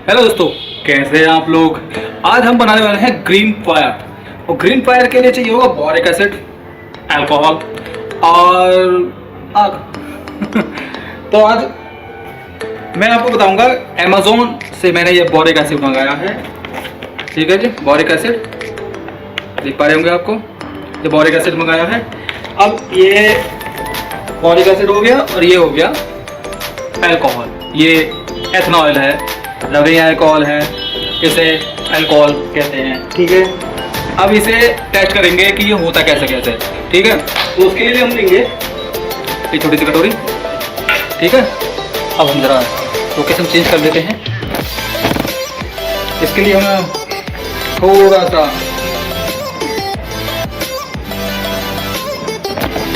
Hello दोस्तों, कैसे हैं आप लोग। आज हम बनाने वाले हैं ग्रीन फायर। और ग्रीन फायर के लिए चाहिए होगा बोरिक एसिड, अल्कोहल और आग। तो आज मैं आपको बताऊंगा, अमेज़न से मैंने ये बोरिक एसिड मंगाया है। ठीक है जी, बोरिक एसिड देख पा रहे होंगे आपको, ये बोरिक एसिड मंगाया है। अब ये बोरिक एसिड हो गया और ये हो गया अल्कोहल। ये एथनॉल है, रविंग अल्कोहल है, इसे अल्कोहल कहते हैं। ठीक है, अब इसे टेस्ट करेंगे कि ये होता कैसे कैसे। ठीक है, तो उसके लिए हम लेंगे ये छोटी सी कटोरी। ठीक है, अब हम जरा लोकेशन चेंज कर देते हैं। इसके लिए हम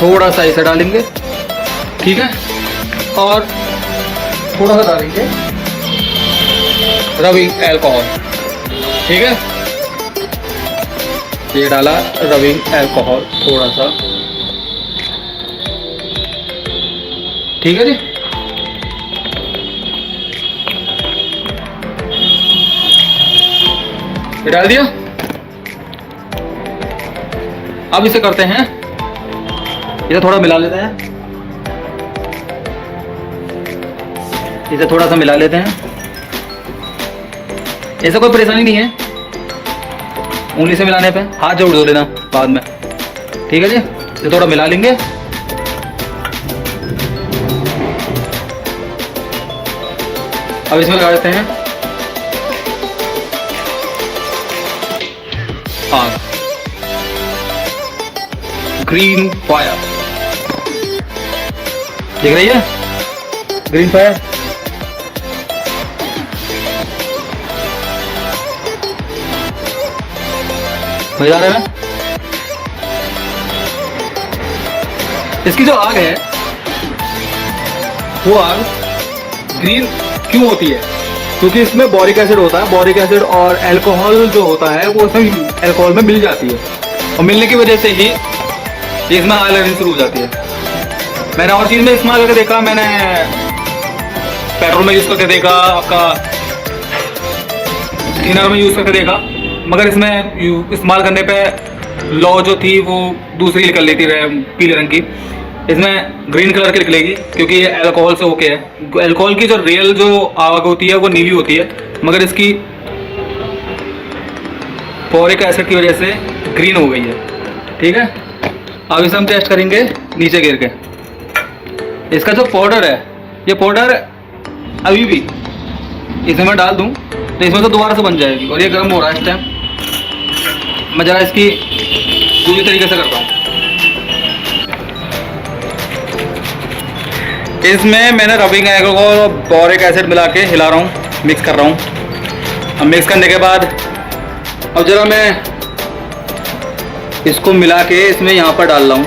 थोड़ा सा इसे डालेंगे। ठीक है, और थोड़ा सा डालेंगे रविंग अल्कोहल। ठीक है, ये डाला रविंग अल्कोहल थोड़ा सा। ठीक है जी, ये डाल दिया। अब इसे करते हैं, इसे थोड़ा मिला लेते हैं, इसे थोड़ा सा मिला लेते हैं। ऐसा कोई परेशानी नहीं है, उंगली से मिलाने पे हाथ जोड़ दो लेना बाद में। ठीक है जी, इसे थोड़ा मिला लेंगे। अब इसमें लगा देते हैं आग, ग्रीन फायर। देख रही है ग्रीन फायर। मजा आ रहा है। इसकी जो आग है वो आग ग्रीन क्यों होती है? क्योंकि इसमें बोरिक एसिड होता है। बोरिक एसिड और अल्कोहल जो होता है वो उसमें अल्कोहल में मिल जाती है, और मिलने की वजह से ही इसमें आग लगनी शुरू हो जाती है। मैंने और चीज़ में इस्तेमाल करके देखा, मैंने पेट्रोल में यूज़ करके देखा, आपका थिनर में यूज़ करके देखा, मगर इसमें इस्तेमाल करने पे लौ जो थी वो दूसरी निकल लेती है, पीले रंग की। इसमें ग्रीन कलर की निकलेगी क्योंकि ये अल्कोहल से ओके है। अल्कोहल की जो रियल जो आग होती है वो नीली होती है, मगर इसकी बोरिक एसिड की वजह से ग्रीन हो गई है। ठीक है, अब इसे हम टेस्ट करेंगे नीचे गिर के। इसका जो पाउडर है, ये पाउडर अभी भी इसे मैं डाल दूं तो इसमें तो दोबारा से बन जाएगी, और ये गर्म हो रहा है इस टाइम। मैं ज़रा इसकी दूसरी तरीके से करता हूँ। इसमें मैंने रविंग अल्कोहल और बोरिक एसिड मिला के हिला रहा हूँ, मिक्स कर रहा हूँ। अब मिक्स करने के बाद अब ज़रा मैं इसको मिला के इसमें यहाँ पर डाल रहा हूँ,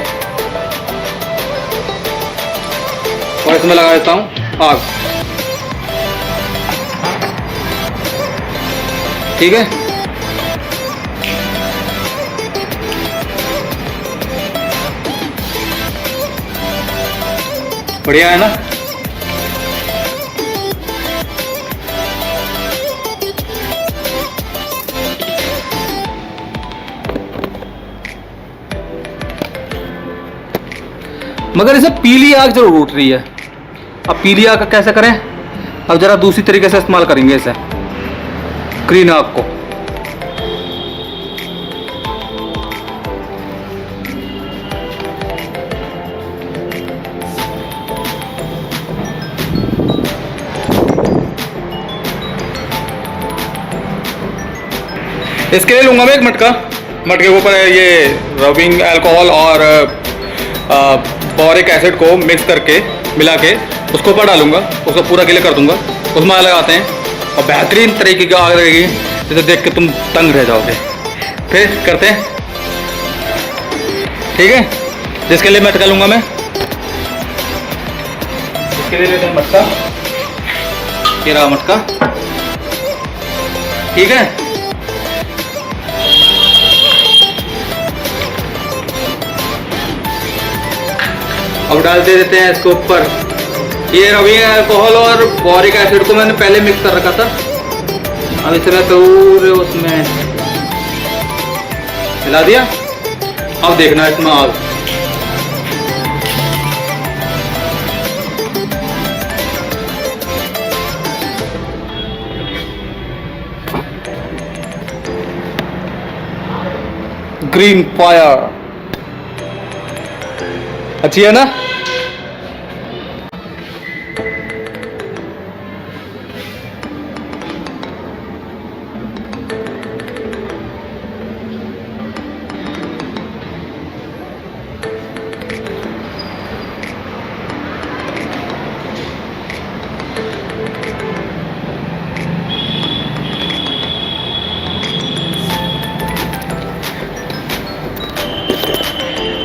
और इसमें लगा देता हूँ आग। ठीक है, बढ़िया है ना। मगर इसे पीली आग जरूर उठ रही है। अब पीली आग कैसे करें? अब जरा दूसरी तरीके से इस्तेमाल करेंगे इसे, ग्रीन आग को। इसके लिए लूंगा मैं एक मटका। मटके के ऊपर ये रविंग अल्कोहल और बोरिक एसिड को मिक्स करके मिला के उसको ऊपर डालूंगा, उसको पूरा गीला कर दूंगा, उसमें आग लगाते हैं और बेहतरीन तरीके की आग लगेगी, जिसे देख के तुम तंग रह जाओगे। फिर करते हैं। ठीक है, जिसके लिए मटका लूंगा मैं, इसके लिए लेते हैं मटका। ये रहा मटका। ठीक है, अब डालते देते हैं इसके ऊपर। ये रविंग अल्कोहल और बोरिक एसिड को मैंने पहले मिक्स कर रखा था, अब इतना पूरे उसमें हिला दिया। अब देखना इसमें आग। ग्रीन फायर अच्छी है ना।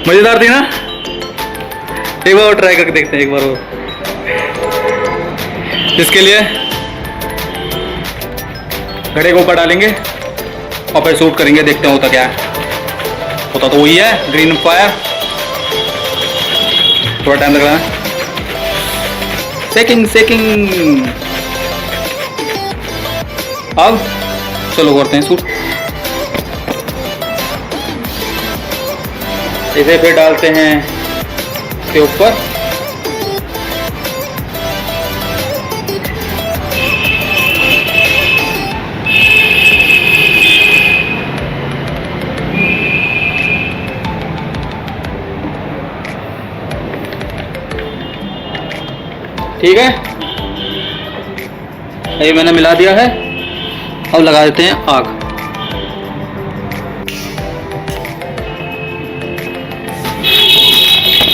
मजेदार थी ना। एक बार और ट्राई करके देखते हैं एक बार वो। इसके लिए घड़े को ऊपर डालेंगे और फिर शूट करेंगे, देखते हैं होता क्या है। होता तो वही है, ग्रीन फायर। थोड़ा टाइम लग रहा है। सेकिंग सेकिंग। अब चलो करते हैं शूट। इसे फिर डालते हैं इसके ऊपर। ठीक है, ये मैंने मिला दिया है। अब लगा देते हैं आग।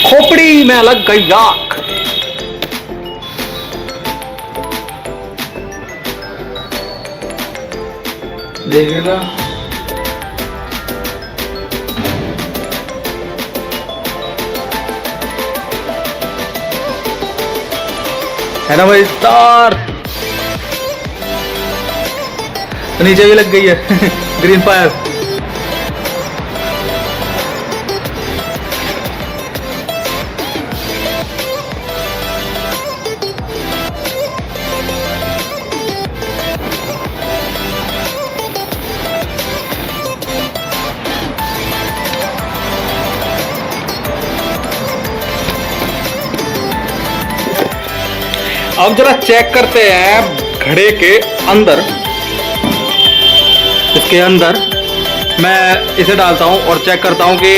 खोपड़ी में लग गई आग। देखेगा है ना भाई स्टार। तो नीचे भी लग गई है ग्रीन फायर। अब जरा चेक करते हैं घड़े के अंदर। इसके अंदर मैं इसे डालता हूँ और चेक करता हूँ कि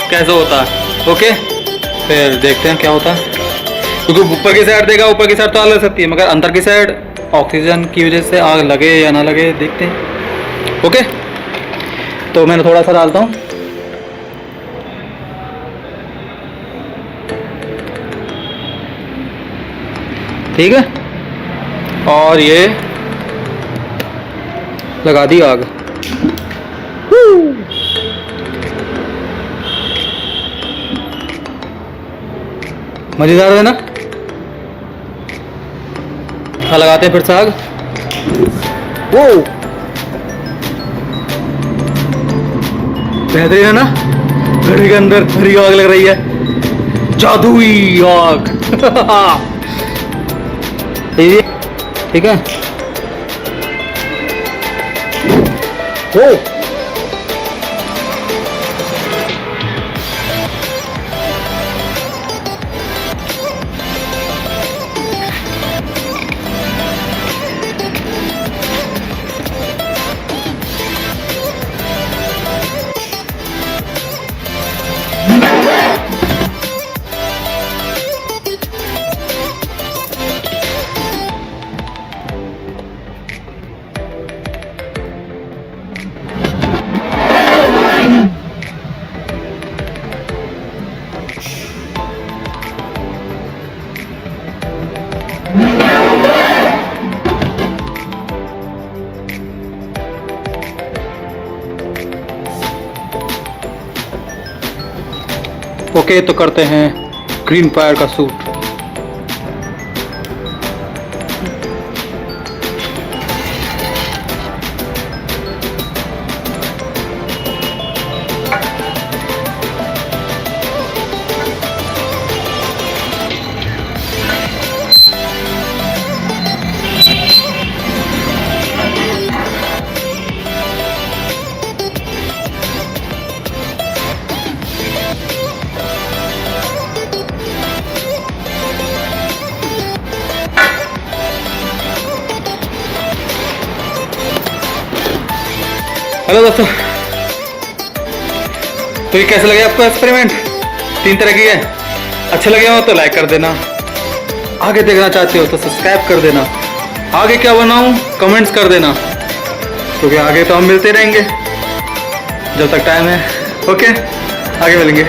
कैसे होता है। ओके, फिर देखते हैं क्या होता है। क्योंकि ऊपर की साइड देगा, ऊपर की साइड तो आग लग सकती है, मगर अंदर की साइड ऑक्सीजन की वजह से आग लगे या ना लगे, देखते हैं। ओके, तो मैंने थोड़ा सा डालता हूँ। ठीक है, और ये लगा दी आग। मजेदार है ना। हाँ, लगाते हैं फिर से आग। वो बेहतरीन है ना। घड़े के अंदर हरी आग लग रही है, जादुई आग। ठीक है। ओ ओके, तो करते हैं ग्रीन फायर का सूट। हेलो दोस्तों, तो ये कैसे लगे आपको एक्सपेरिमेंट? 3 तरह की है। अच्छे लगे हो तो लाइक कर देना, आगे देखना चाहते हो तो सब्सक्राइब कर देना, आगे क्या बनाऊं कमेंट्स कर देना, क्योंकि आगे तो हम मिलते रहेंगे जब तक टाइम है। ओके, आगे मिलेंगे।